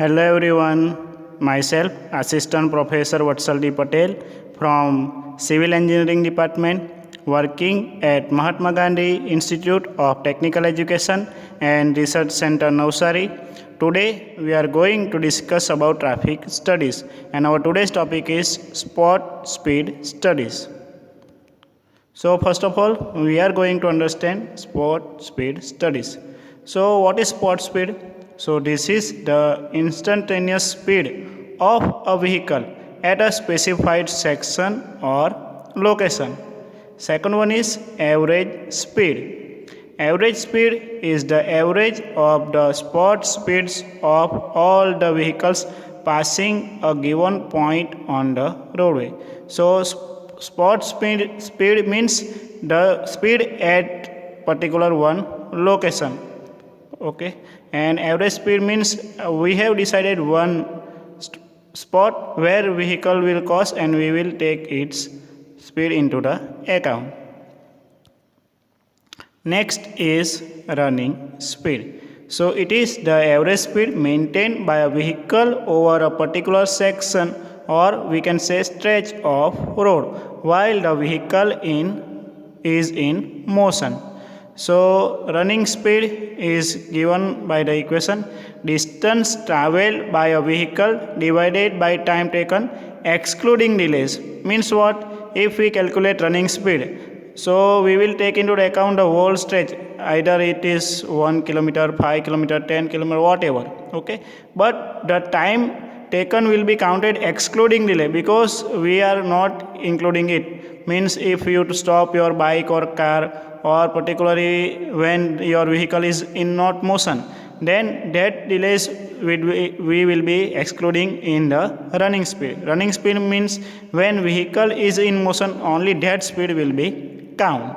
Hello everyone, myself Assistant Professor Vatsal D. Patel from Civil Engineering Department working at Mahatma Gandhi Institute of Technical Education and Research Center Navsari. Today we are going to discuss about traffic studies and our today's topic is spot speed studies. So first of all we are going to understand spot speed studies. So what is spot speed? So this is the instantaneous speed of a vehicle at a specified section or location. Second one is average speed. Average speed is the average of the spot speeds of all the vehicles passing a given point on the roadway. So spot speed means the speed at particular one location. Okay, and average speed means we have decided one spot where vehicle will cross and we will take its speed into the account. Next is running speed. So it is the average speed maintained by a vehicle over a particular section or we can say stretch of road while the vehicle is in motion. So running speed is given by the equation distance travelled by a vehicle divided by time taken excluding delays. Means what? If we calculate running speed, so we will take into account the whole stretch, either it is 1 kilometer, 5 kilometer, 10 kilometer, whatever. Okay, but the time taken will be counted excluding delay because we are not including it. Means if you stop your bike or car or particularly when your vehicle is in not motion, then that delays we will be excluding in the running speed. Running speed means when vehicle is in motion only that speed will be count.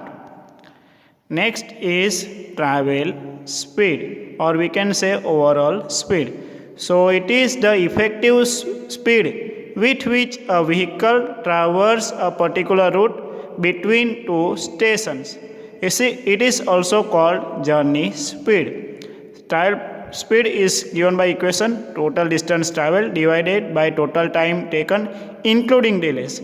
Next is travel speed or we can say overall speed. So it is the effective speed with which a vehicle traverses a particular route between two stations. You see, it is also called journey speed. Travel speed is given by equation total distance travelled divided by total time taken including delays.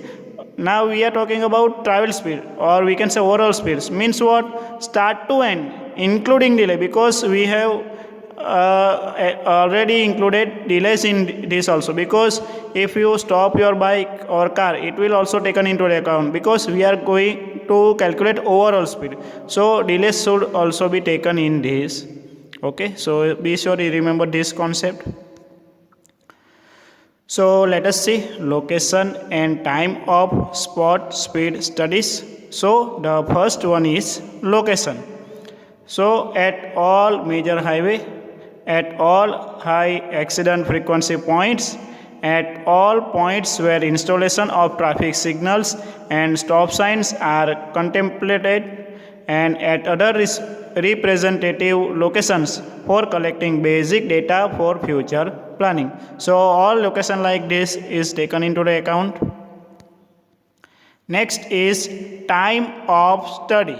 Now we are talking about travel speed or we can say overall speeds. Means what? Start to end including delay because we have already included delays in this also, because if you stop your bike or car it will also taken into account because we are going to calculate overall speed, so delays should also be taken in this. Okay, so be sure you remember this concept. So let us see location and time of spot speed studies. So the first one is location. So at all major highway, at all high accident frequency points, at all points where installation of traffic signals and stop signs are contemplated, and at other representative locations for collecting basic data for future planning. So all location like this is taken into the account. Next is time of study.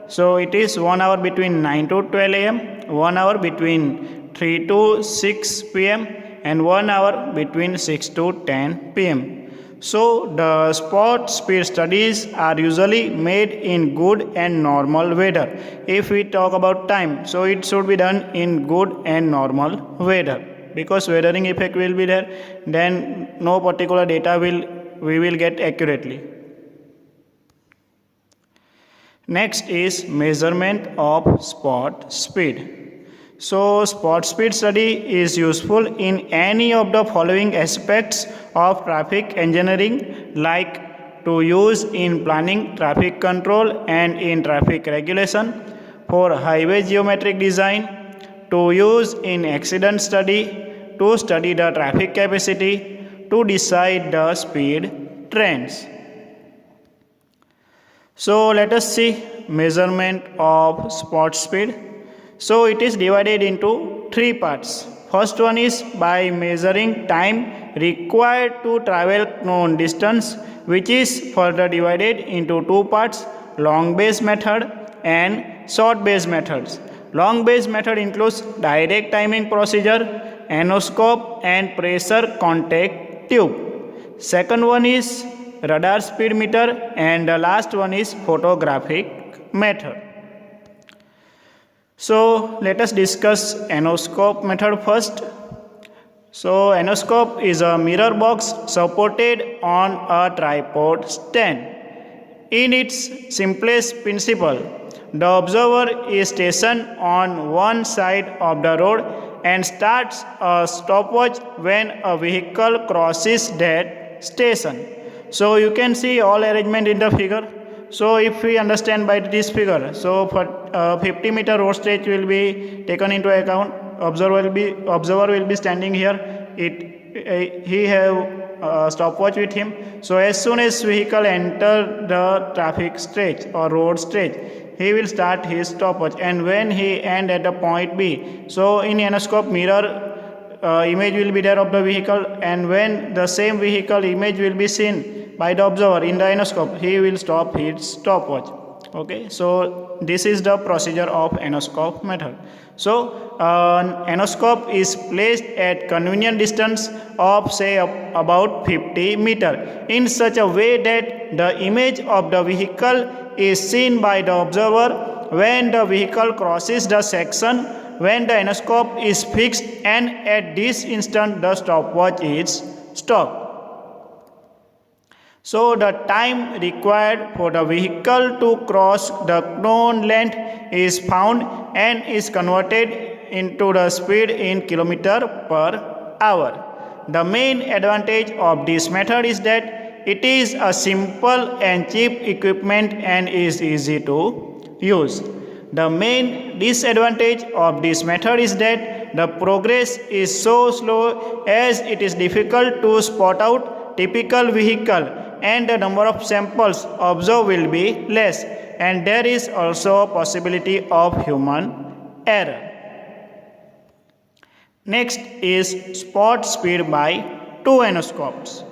So it is 1 hour between 9 to 12 am, 1 hour between 3 to 6 pm and 1 hour between 6 to 10 pm. So the spot speed studies are usually made in good and normal weather. If we talk about time, so it should be done in good and normal weather because weathering effect will be there, then no particular data we will get accurately. Next is measurement of spot speed. So spot speed study is useful in any of the following aspects of traffic engineering, like to use in planning traffic control and in traffic regulation, for highway geometric design, to use in accident study, to study the traffic capacity, to decide the speed trends. So let us see measurement of spot speed. So it is divided into three parts. First one is by measuring time required to travel known distance, which is further divided into two parts, long base method and short base methods. Long base method includes direct timing procedure anoscope and pressure contact tube. Second one is radar speed meter, and the last one is photographic method. So let us discuss anoscope method first. So anoscope is a mirror box supported on a tripod stand. In its simplest principle, the observer is stationed on one side of the road and starts a stopwatch when a vehicle crosses that station. So you can see all arrangement in the figure. So if we understand by this figure, so for 50-meter road stretch will be taken into account. Observer will be standing here. He have stopwatch with him. So as soon as vehicle enter the traffic stretch or road stretch, he will start his stopwatch, and when he end at the point B, so in anoscope mirror image will be there of the vehicle, and when the same vehicle image will be seen by the observer in the anoscope, he will stop his stopwatch. Okay, so this is the procedure of anoscope method. So an anoscope is placed at convenient distance of say about 50 meter in such a way that the image of the vehicle is seen by the observer when the vehicle crosses the section when the anoscope is fixed, and at this instant the stopwatch is stopped. So the time required for the vehicle to cross the known length is found and is converted into the speed in km per hour. The main advantage of this method is that it is a simple and cheap equipment and is easy to use. The main disadvantage of this method is that the progress is so slow as it is difficult to spot out typical vehicle, and the number of samples observed will be less, and there is also a possibility of human error. Next is spot speed by two anoscopes.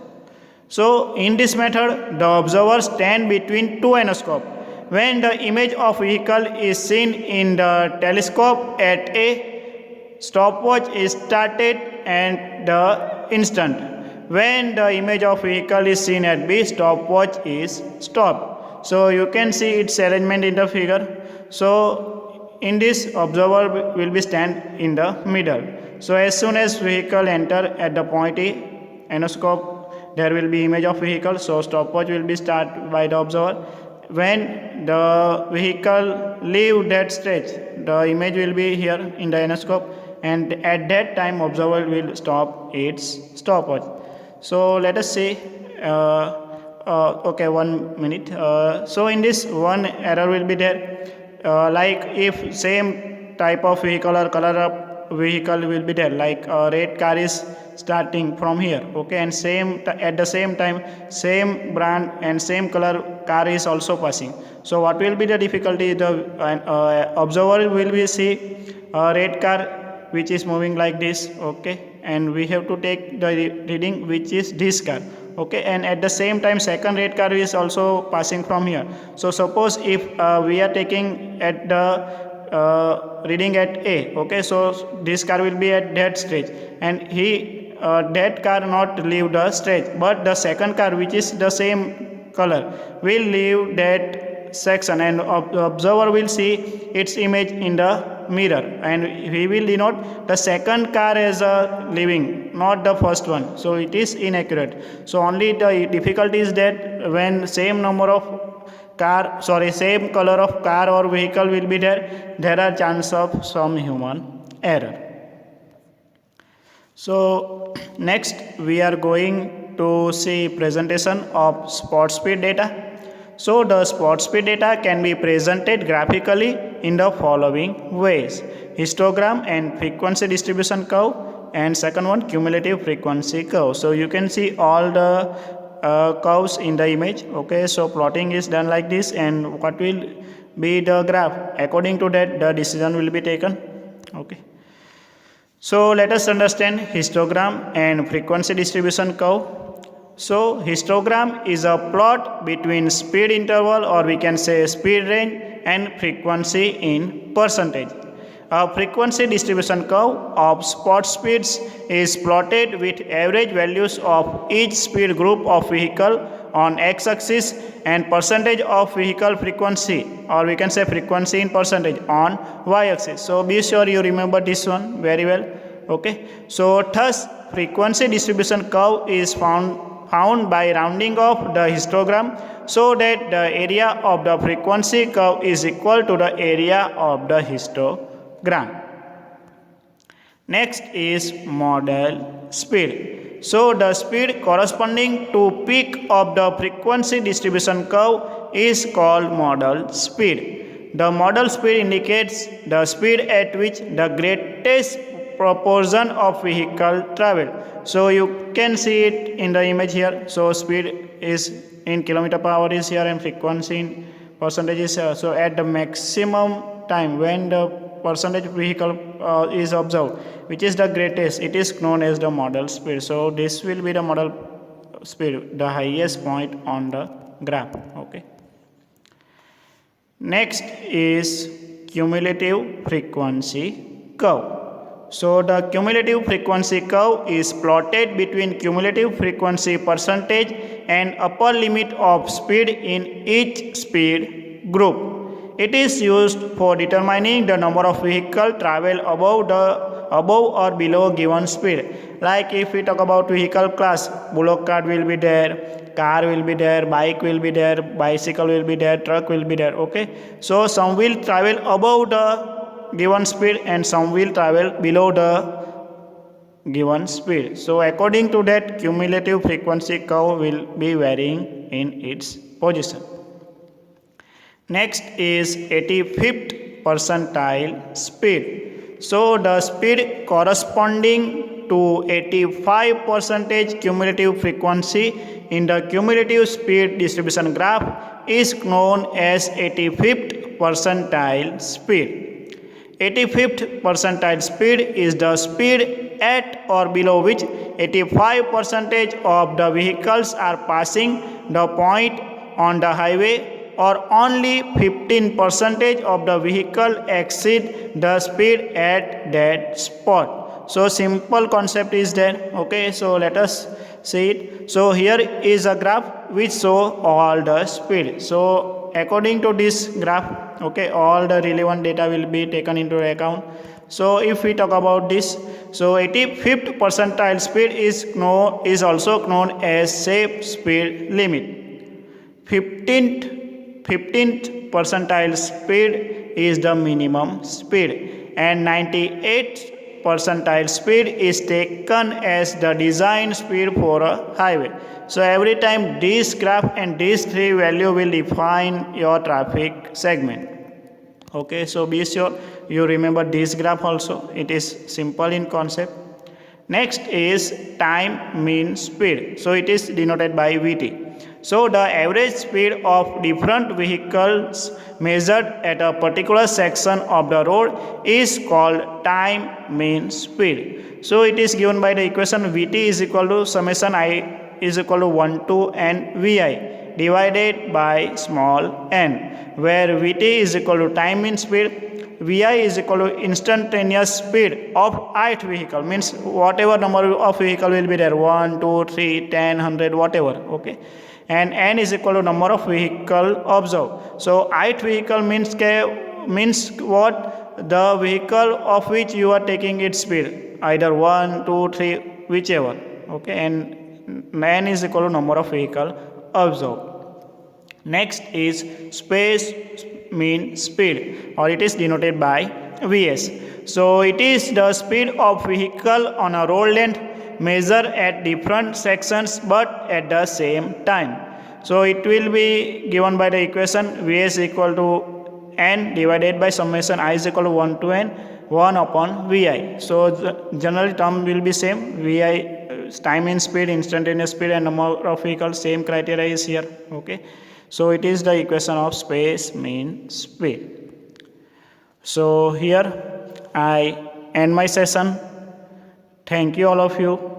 So in this method, the observer stand between two anoscopes. When the image of vehicle is seen in the telescope at A, stopwatch is started and the instant. When the image of vehicle is seen at B, stopwatch is stopped. So you can see its arrangement in the figure. So in this, observer will be stand in the middle. So as soon as vehicle enter at the point E, anoscope, there will be image of vehicle. So stopwatch will be start by the observer. When the vehicle leave that stretch, the image will be here in the anoscope, and at that time observer will stop its stopwatch. So let us see. Okay, 1 minute. So in this, one error will be there. Like if same type of vehicle or color of vehicle will be there, like a red car is starting from here, okay, and at the same time same brand and same color car is also passing. So what will be the difficulty? The observer will be see a red car which is moving like this, okay, and we have to take the reading which is this car, okay, and at the same time second red car is also passing from here. So suppose if we are taking at the reading at A, okay, so this car will be at that stage, and that car not leave the stretch, but the second car which is the same color will leave that section, and observer will see its image in the mirror, and he will denote the second car as a leaving, not the first one. So it is inaccurate. So only the difficulty is that when same same color of car or vehicle will be there are chance of some human error. So next we are going to see presentation of spot speed data. So the spot speed data can be presented graphically in the following ways: histogram and frequency distribution curve, and second one cumulative frequency curve. So you can see all the curves in the image, okay. So plotting is done like this, and what will be the graph, according to that the decision will be taken, okay. So let us understand histogram and frequency distribution curve. So histogram is a plot between speed interval, or we can say speed range, and frequency in percentage. A frequency distribution curve of spot speeds is plotted with average values of each speed group of vehicle on x-axis and percentage of vehicle frequency, or we can say frequency in percentage, on y-axis. So be sure you remember this one very well. Okay, so thus frequency distribution curve is found by rounding off the histogram so that the area of the frequency curve is equal to the area of the histogram. Next is modal speed. So the speed corresponding to peak of the frequency distribution curve is called modal speed. The modal speed indicates the speed at which the greatest proportion of vehicle travel. So you can see it in the image here. So speed is in kilometer per hour is here and frequency in percentage is here. So at the maximum time when the percentage vehicle is observed, which is the greatest, it is known as the modal speed. So this will be the modal speed, the highest point on the graph. Okay. Next is cumulative frequency curve. So the cumulative frequency curve is plotted between cumulative frequency percentage and upper limit of speed in each speed group. It is used for determining the number of vehicles travel above or below given speed. Like if we talk about vehicle class, bullock cart will be there, car will be there, bike will be there, bicycle will be there, truck will be there. Okay, so some will travel above the given speed and some will travel below the given speed. So according to that, cumulative frequency curve will be varying in its position. Next is 85th percentile speed. So the speed corresponding to 85% cumulative frequency in the cumulative speed distribution graph is known as 85th percentile speed. 85th percentile speed is the speed at or below which 85% of the vehicles are passing the point on the highway, or only 15% of the vehicle exceed the speed at that spot. So simple concept is there. Okay, so let us see it. So here is a graph which show all the speed. So according to this graph, okay, all the relevant data will be taken into account. So if we talk about this, so 85th percentile speed is also known as safe speed limit. 15th percentile speed is the minimum speed, and 98th percentile speed is taken as the design speed for a highway. So every time this graph and these three value will define your traffic segment. Okay, so be sure you remember this graph also. It is simple in concept. Next is time mean speed. So it is denoted by Vt. So the average speed of different vehicles measured at a particular section of the road is called time mean speed. So it is given by the equation Vt is equal to summation I is equal to 1 to n Vi divided by small n, where Vt is equal to time mean speed, Vi is equal to instantaneous speed of ith vehicle, means whatever number of vehicle will be there, 1, 2, 3, 10, 100, whatever. Okay, and n is equal to number of vehicle observed. So ith vehicle means what? The vehicle of which you are taking its speed, either 1, 2, 3, whichever. Okay, and n is equal to number of vehicle observed. Next is space mean speed, or it is denoted by Vs. So it is the speed of vehicle on a road length measured at different sections but at the same time. So it will be given by the equation Vs equal to n divided by summation I is equal to 1 to n, 1 upon Vi. So the general term will be same. Vi time in speed, instantaneous speed, and number of vehicles, same criteria is here. Okay, so it is the equation of space mean speed. So here I end my session. Thank you all of you.